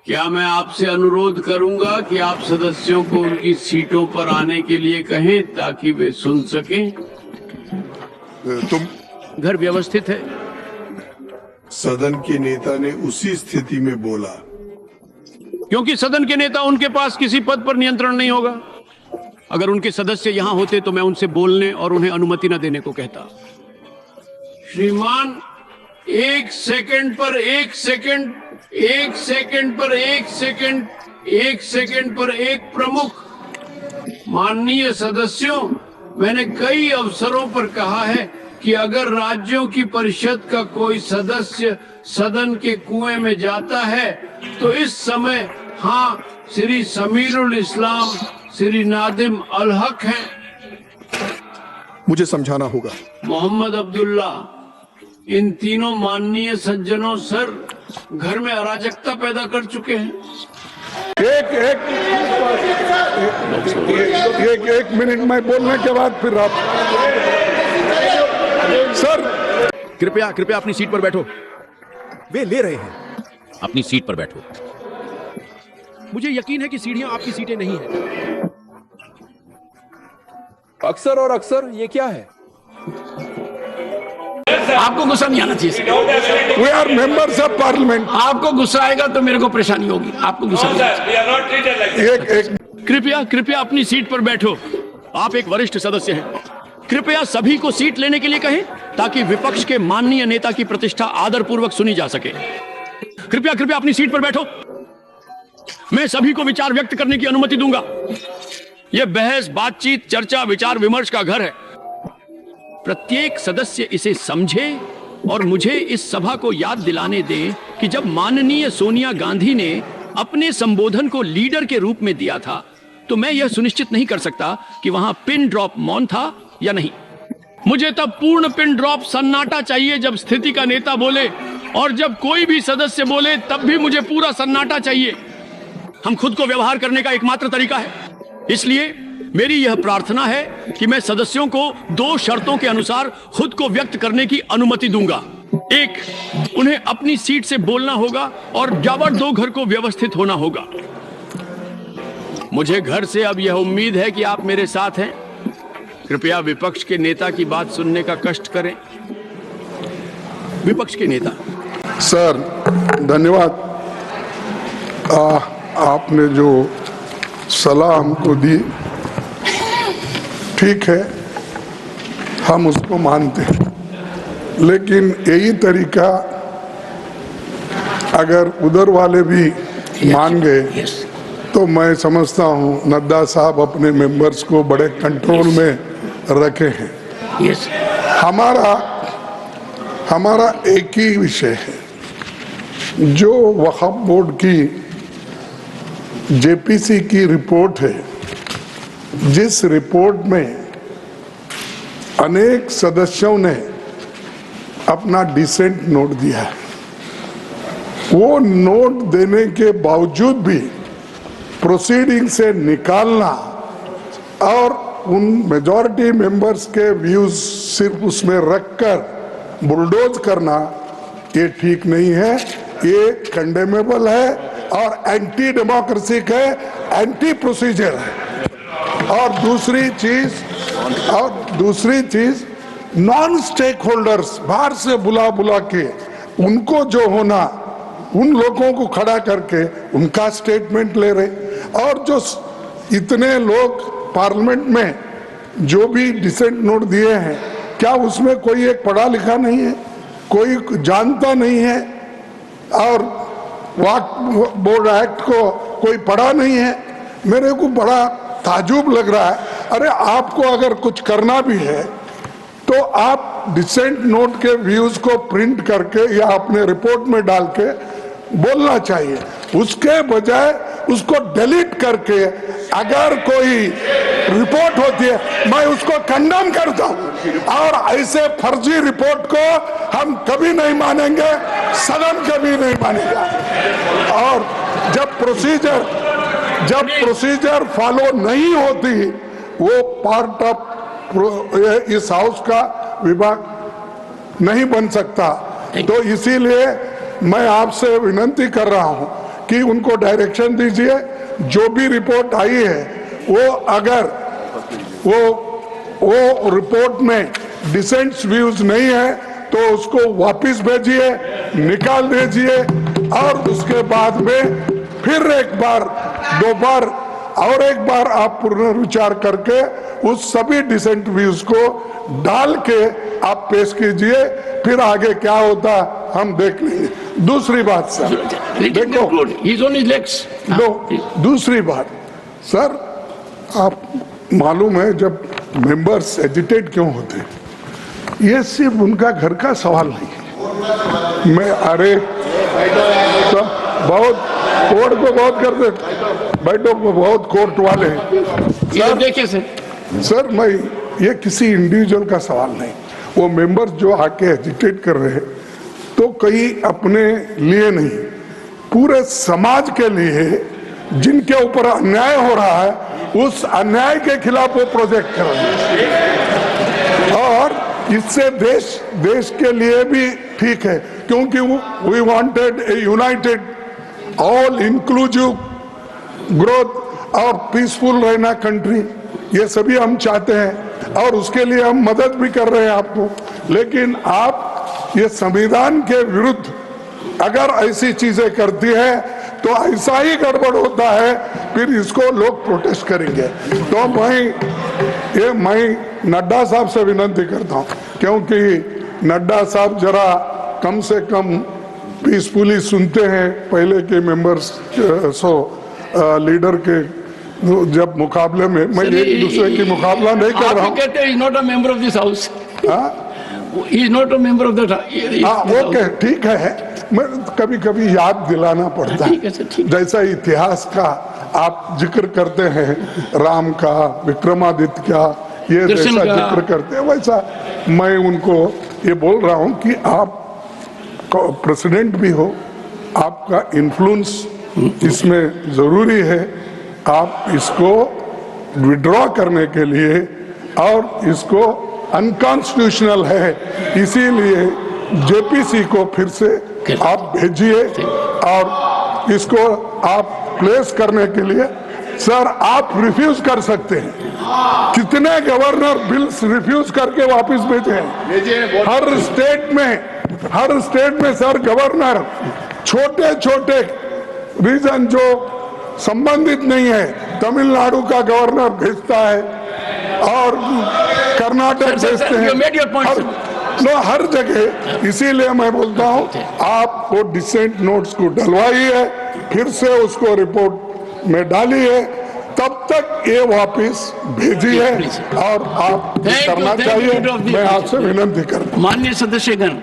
क्या मैं आपसे अनुरोध करूंगा कि आप सदस्यों को उनकी सीटों पर आने के लिए कहें ताकि वे सुन सकें। तुम घर व्यवस्थित है। सदन के नेता ने उसी स्थिति में बोला। क्योंकि सदन के नेता उनके पास किसी पद पर नियंत्रण नहीं होगा। अगर उनके सदस्य यहां होते तो मैं उनसे बोलने और उन्हें अनुमति न देने को कहता। श्रीमान, एक सेकंड पर एक सेकंड, एक सेकंड पर एक सेकंड, एक सेकंड पर एक प्रमुख। माननीय सदस्यों, मैंने कई अवसरों पर कहा है कि अगर राज्यों की परिषद का कोई सदस्य सदन के कुएं में जाता है तो इस समय हाँ श्री समीरुल इस्लाम, श्री नादिम अल हक हैं। मुझे समझाना होगा। मोहम्मद अब्दुल्ला, इन तीनों माननीय सज्जनों सर घर में अराजकता पैदा कर चुके हैं। एक मिनट में बोलने के बाद फिर आप सर कृपया कृपया अपनी सीट पर बैठो। वे ले रहे हैं। अपनी सीट पर बैठो। मुझे यकीन है कि सीढ़ियां आपकी सीटें नहीं हैं। अक्सर और अक्सर ये क्या है? आपको गुस्सा नहीं आना चाहिए। We are members of parliament. आपको गुस्सा आएगा तो मेरे को परेशानी होगी। आपको गुस्सा एक कृपया कृपया अपनी सीट पर बैठो। आप एक वरिष्ठ सदस्य हैं। कृपया सभी को सीट लेने के लिए कहें ताकि विपक्ष के माननीय नेता की प्रतिष्ठा आदरपूर्वक सुनी जा सके। कृपया कृपया अपनी सीट पर बैठो। मैं सभी को विचार व्यक्त करने की अनुमति दूंगा। यह बहस, बातचीत, चर्चा, विचार विमर्श का घर है। प्रत्येक सदस्य इसे समझे और मुझे इस सभा को याद दिलाने दे कि जब माननीय सोनिया गांधी ने अपने संबोधन को लीडर के रूप में दिया था तो मैं यह सुनिश्चित नहीं कर सकता कि वहां पिन ड्रॉप मौन था या नहीं। मुझे तब पूर्ण पिन ड्रॉप सन्नाटा चाहिए जब स्थिति का नेता बोले, और जब कोई भी सदस्य बोले तब भी मुझे पूरा सन्नाटा चाहिए। हम खुद को व्यवहार करने का एकमात्र तरीका है। इसलिए मेरी यह प्रार्थना है कि मैं सदस्यों को 2 शर्तों के अनुसार खुद को व्यक्त करने की अनुमति दूंगा। एक, उन्हें अपनी सीट से बोलना होगा और जबरदो घर को व्यवस्थित होना होगा। मुझे घर से अब यह उम्मीद है कि आप मेरे साथ हैं। कृपया विपक्ष के नेता की बात सुनने का कष्ट करें। विपक्ष के नेता। सर धन्यवाद। आपने जो सलाह हमको दी ठीक है, हम उसको मानते हैं, लेकिन यही तरीका अगर उधर वाले भी मान गए तो मैं समझता हूँ नड्डा साहब अपने मेंबर्स को बड़े कंट्रोल में रखे हैं। हमारा एक ही विषय है, जो वक्फ बोर्ड की जेपीसी की रिपोर्ट है, जिस रिपोर्ट में अनेक सदस्यों ने अपना डिसेंट नोट दिया है, वो नोट देने के बावजूद भी प्रोसीडिंग से निकालना और उन मेजॉरिटी मेंबर्स के व्यूज सिर्फ उसमें रखकर बुलडोज करना, ये ठीक नहीं है, ये कंडेमेबल है और एंटी डेमोक्रेसिक है, एंटी प्रोसीजर है। और दूसरी चीज नॉन स्टेक होल्डर्स बाहर से बुला के उनको जो होना, उन लोगों को खड़ा करके उनका स्टेटमेंट ले रहे। और जो इतने लोग पार्लियामेंट में जो भी डिसेंट नोट दिए हैं, क्या उसमें कोई एक पढ़ा लिखा नहीं है, कोई जानता नहीं है, और वक्फ बोर्ड एक्ट को कोई पढ़ा नहीं है? मेरे को बड़ा ताजुब लग रहा है। अरे आपको अगर कुछ करना भी है तो आप डिसेंट नोट के व्यूज को प्रिंट करके या अपने रिपोर्ट में डाल के बोलना चाहिए, उसके बजाय उसको डिलीट करके अगर कोई रिपोर्ट होती है मैं उसको कंडेम करता हूं। और ऐसे फर्जी रिपोर्ट को हम कभी नहीं मानेंगे, सदन कभी नहीं मानेगा। और जब प्रोसीजर फॉलो नहीं होती, वो पार्ट ऑफ इस हाउस का विभाग नहीं बन सकता। तो इसीलिए मैं आपसे विनती कर रहा हूं कि उनको डायरेक्शन दीजिए, जो भी रिपोर्ट आई है वो अगर वो रिपोर्ट में डिसेंट्स व्यूज नहीं है तो उसको वापस भेजिए, निकाल दीजिए, और उसके बाद में फिर एक बार, दो बार और एक बार आप पुनर्विचार करके उस सभी डिसेंट व्यूज को डाल के आप पेश कीजिए, फिर आगे क्या होता हम देख लेंगे। दूसरी बात सर, देखो, दूसरी बात सर, आप मालूम है जब मेंबर्स एजिटेट क्यों होते, ये सिर्फ उनका घर का सवाल नहीं है। मैं अरे तो बहुत कोर्ट को बहुत करते, बैठो बहुत कोर्ट वाले हैं देखिए सर, मैं ये किसी इंडिविजुअल का सवाल नहीं, वो मेंबर्स जो आके एजिटेट कर रहे हैं तो कहीं अपने लिए नहीं, पूरे समाज के लिए जिनके ऊपर अन्याय हो रहा है उस अन्याय के खिलाफ वो प्रोजेक्ट कर रहे हैं, और इससे देश के लिए भी ठीक है, क्योंकि we wanted a united all inclusive growth और पीसफुल रहना कंट्री, ये सभी हम चाहते हैं और उसके लिए हम मदद भी कर रहे हैं आपको। लेकिन आप ये संविधान के विरुद्ध अगर ऐसी चीजें करती है तो ऐसा ही गड़बड़ होता है, फिर इसको लोग प्रोटेस्ट करेंगे। तो मैं नड्डा साहब से विनती करता हूं, क्योंकि नड्डा साहब जरा कम से कम पीसफुली सुनते हैं, पहले के मेंबर्स लीडर के जब मुकाबले में, मैं एक दूसरे की मुकाबला नहीं कर रहा हूँ। कहते हैं not a member of this house, is not a member of the, okay ठीक है, मैं कभी कभी याद दिलाना पड़ता है, जैसा इतिहास का आप जिक्र करते हैं, राम का, विक्रमादित्य का, ये जैसा जिक्र करते हैं, वैसा मैं उनको ये बोल रहा हूँ कि आप प्रेसिडेंट भी हो, आपका इन्फ्लुएंस इसमें जरूरी है, आप इसको विड्रॉ करने के लिए, और इसको अनकॉन्स्टिट्यूशनल है, इसीलिए जेपीसी को फिर से आप भेजिए और इसको आप प्लेस करने के लिए, सर आप रिफ्यूज कर सकते हैं, कितने गवर्नर बिल्स रिफ्यूज करके वापस भेजे हैं हर स्टेट में सर, गवर्नर छोटे छोटे रीजन जो संबंधित नहीं है, तमिलनाडु का गवर्नर भेजता है और कर्नाटक भेजते हैं, हर जगह। इसीलिए मैं बोलता हूँ आप वो डिसेंट नोट्स को डलवाइए, फिर से उसको रिपोर्ट में डालिए, तब तक ये वापस भेजिए और आप करना चाहिए। मैं आपसे विनती करता हूँ। माननीय सदस्यगण,